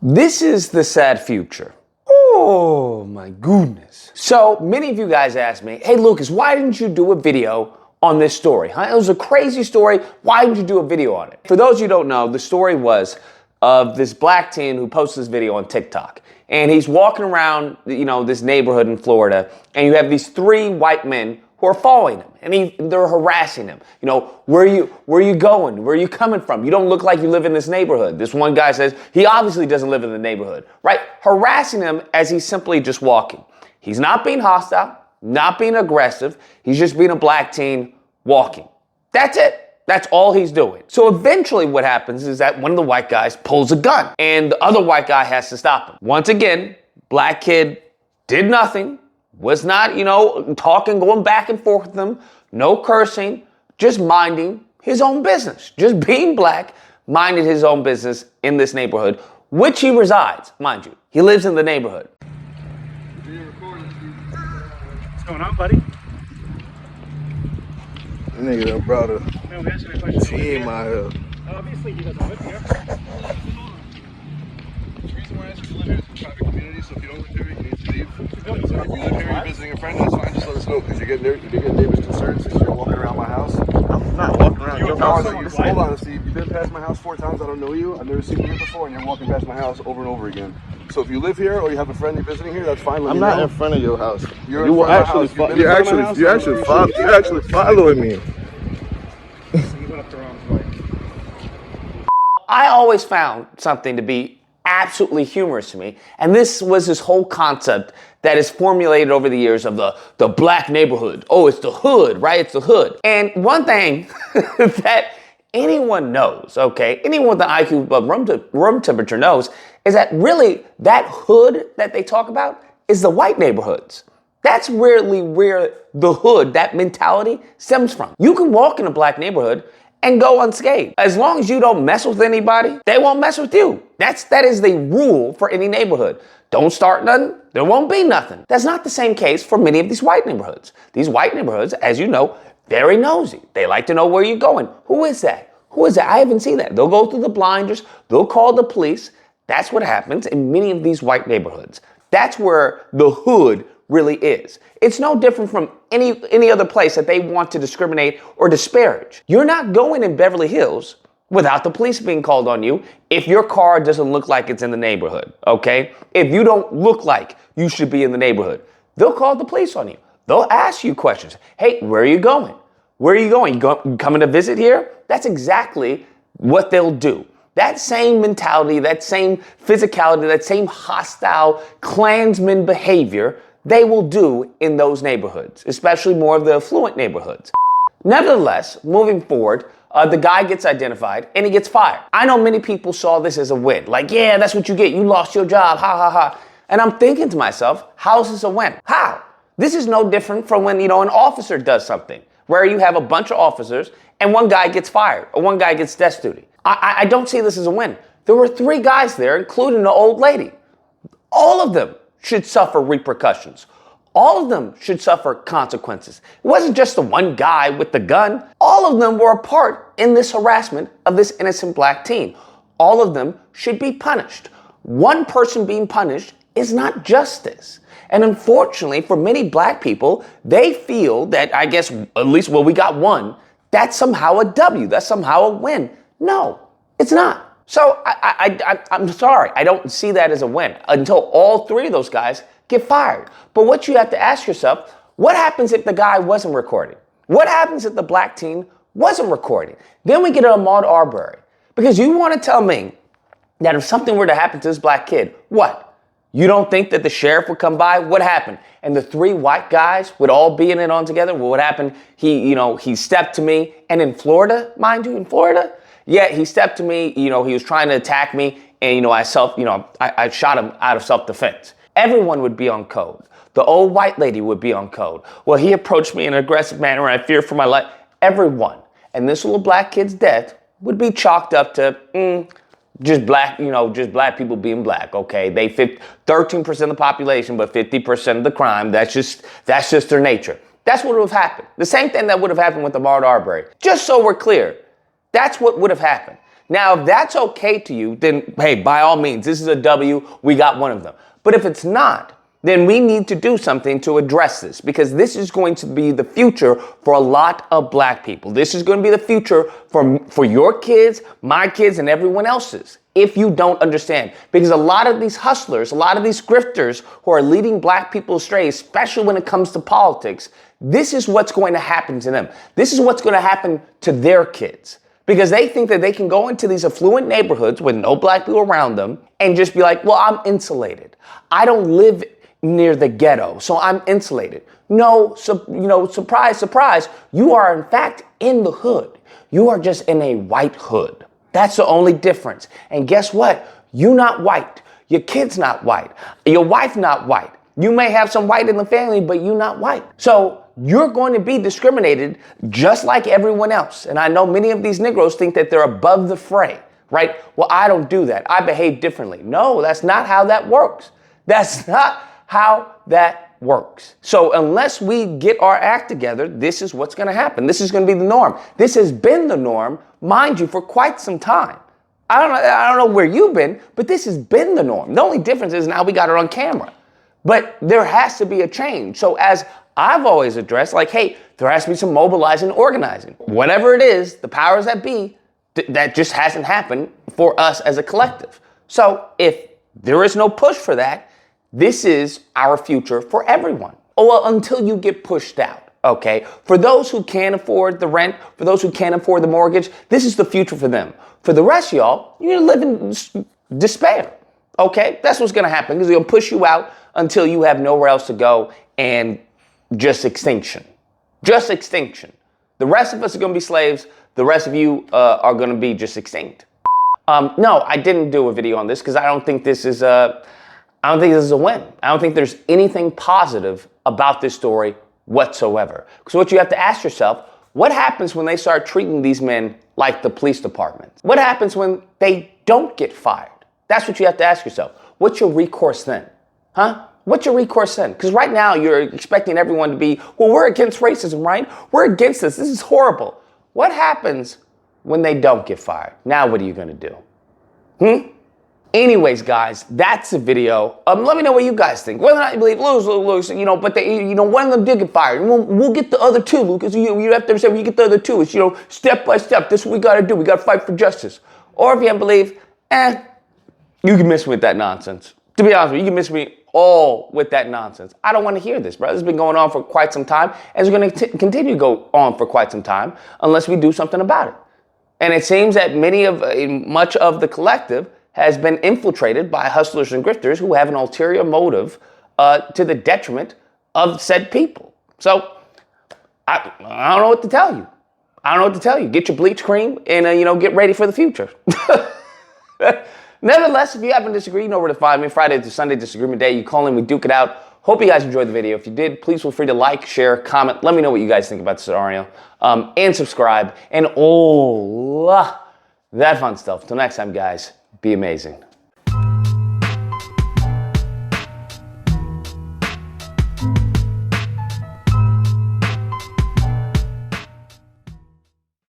This is the sad future. Oh my goodness. So many of you guys asked me, hey Lucas, why didn't you do a video on this story? Huh? It was a crazy story. Why didn't you do a video on it? For those of you who don't know, the story was of this black teen who posted this video on TikTok. And he's walking around, this neighborhood in Florida, and you have these three white men who are following him, and they're harassing him. Where are you going? Where are you coming from? You don't look like you live in this neighborhood. This one guy says he obviously doesn't live in the neighborhood, right? Harassing him as he's simply just walking. He's not being hostile, not being aggressive. He's just being a black teen walking. That's it. That's all he's doing. So eventually what happens is that one of the white guys pulls a gun and the other white guy has to stop him. Once again, black kid did nothing, was not, talking, going back and forth with them, no cursing, just minding his own business. Just being black, minded his own business in this neighborhood, which he resides, mind you. He lives in the neighborhood. What's going on, buddy? Nigga done brought a No, we answered that question. team out here. Obviously, he doesn't live here. The reason why I asked you to live here is a private community, so if you don't live here, you need to leave. So if you live here, you're visiting a friend, that's fine, just let us know, because you're getting neighbors concerned since you're walking around my house. I'm not walking around your house. Hold on, Steve. You've been past my house 4 times, I don't know you, I've never seen you here before, and you're walking past my house over and over again. So if you live here or you have a friend you're visiting here, that's fine. I'm not in front of your house. You're actually following me. I always found something to be absolutely humorous to me, and this was this whole concept that is formulated over the years of the black neighborhood. Oh, it's the hood, right? It's the hood. And one thing that anyone knows, okay, anyone with an IQ above room temperature knows, is that really that hood that they talk about is the white neighborhoods. That's really where the hood, that mentality, stems from. You can walk in a black neighborhood and go unscathed. As long as you don't mess with anybody, they won't mess with you. That is the rule for any neighborhood. Don't start nothing, there won't be nothing. That's not the same case for many of these white neighborhoods. These white neighborhoods, as you know, very nosy. They like to know where you're going. Who is that? Who is that? I haven't seen that. They'll go through the blinders, they'll call the police. That's what happens in many of these white neighborhoods. That's where the hood really is. It's no different from any other place that they want to discriminate or disparage. You're not going in Beverly Hills without the police being called on you if your car doesn't look like it's in the neighborhood, okay? If you don't look like you should be in the neighborhood, they'll call the police on you. They'll ask you questions. Hey, where are you going? Where are you going? You coming to visit here? That's exactly what they'll do. That same mentality, that same physicality, that same hostile Klansman behavior, they will do in those neighborhoods, especially more of the affluent neighborhoods. Nevertheless, moving forward, the guy gets identified and he gets fired. I know many people saw this as a win. Like, yeah, that's what you get. You lost your job. Ha, ha, ha. And I'm thinking to myself, how is this a win? How? This is no different from when, an officer does something where you have a bunch of officers and one guy gets fired or one guy gets desk duty. I don't see this as a win. There were 3 guys there, including the old lady. All of them should suffer repercussions. All of them should suffer consequences. It wasn't just the one guy with the gun. All of them were a part in this harassment of this innocent black teen. All of them should be punished. One person being punished is not justice. And unfortunately, for many black people, they feel that, I guess, at least, we got one, that's somehow a W, that's somehow a win. No, it's not. So I'm sorry, I don't see that as a win until all 3 of those guys get fired. But what you have to ask yourself, what happens if the guy wasn't recording? What happens if the black teen wasn't recording? Then we get to Ahmaud Arbery. Because you want to tell me that if something were to happen to this black kid, what? You don't think that the sheriff would come by? What happened? And the 3 white guys would all be in it on together? Well, what happened? He stepped to me, and in Florida, mind you, in Florida, yeah, he stepped to me, he was trying to attack me, and, I shot him out of self-defense. Everyone would be on code. The old white lady would be on code. Well, he approached me in an aggressive manner, and I fear for my life. Everyone. And this little black kid's death would be chalked up to, just black people being black, okay? They 13% of the population, but 50% of the crime. That's just their nature. That's what would have happened. The same thing that would have happened with Ahmaud Arbery. Just so we're clear, that's what would have happened. Now, if that's okay to you, then hey, by all means, this is a W. We got one of them. But if it's not, then we need to do something to address this, because this is going to be the future for a lot of black people. This is going to be the future for your kids, my kids, and everyone else's, if you don't understand. Because a lot of these hustlers, a lot of these grifters who are leading black people astray, especially when it comes to politics, this is what's going to happen to them. This is what's going to happen to their kids. Because they think that they can go into these affluent neighborhoods with no black people around them and just be like, well, I'm insulated. I don't live near the ghetto, so I'm insulated. No, surprise, surprise. You are in fact in the hood. You are just in a white hood. That's the only difference. And guess what? You not white. Your kid's not white. Your wife not white. You may have some white in the family, but you not white. So you're going to be discriminated just like everyone else. And I know many of these Negroes think that they're above the fray, right? Well, I don't do that. I behave differently. No, that's not how that works. That's not how that works. So unless we get our act together, this is what's going to happen. This is going to be the norm. This has been the norm, mind you, for quite some time. I don't know where you've been, but this has been the norm. The only difference is now we got it on camera. But there has to be a change. So as I've always addressed, like, hey, there has to be some mobilizing, organizing. Whatever it is, the powers that be, that just hasn't happened for us as a collective. So if there is no push for that, this is our future for everyone. Oh, well, until you get pushed out, okay? For those who can't afford the rent, for those who can't afford the mortgage, this is the future for them. For the rest of y'all, you're gonna live in despair, okay? That's what's gonna happen, because they're gonna push you out until you have nowhere else to go, and just extinction. Just extinction. The rest of us are gonna be slaves. The rest of you are gonna be just extinct. No, I didn't do a video on this because I don't think this is a win. I don't think there's anything positive about this story whatsoever. Because what you have to ask yourself, what happens when they start treating these men like the police department? What happens when they don't get fired? That's what you have to ask yourself. What's your recourse then? Huh? What's your recourse then? Because right now you're expecting everyone to be, well, we're against racism, right? We're against this. This is horrible. What happens when they don't get fired? Now what are you going to do? Anyways, guys, that's the video. Let me know what you guys think. Whether or not you believe lose, but one of them did get fired. We'll get the other two, Lucas. You have to say, when you get the other two, it's, step by step. This is what we got to do. We got to fight for justice. Or if you don't believe, you can miss me with that nonsense. To be honest with you, you can miss me all with that nonsense. I don't want to hear this, bro. This has been going on for quite some time, and it's going to continue to go on for quite some time unless we do something about it. And it seems that much of the collective has been infiltrated by hustlers and grifters who have an ulterior motive to the detriment of said people. So I don't know what to tell you. I don't know what to tell you. Get your bleach cream and get ready for the future. Nevertheless, if you happen to disagree, you know where to find me. Friday to Sunday Disagreement Day. You call in, we duke it out. Hope you guys enjoyed the video. If you did, please feel free to like, share, comment. Let me know what you guys think about the scenario. And subscribe. And all that fun stuff. Till next time, guys, be amazing.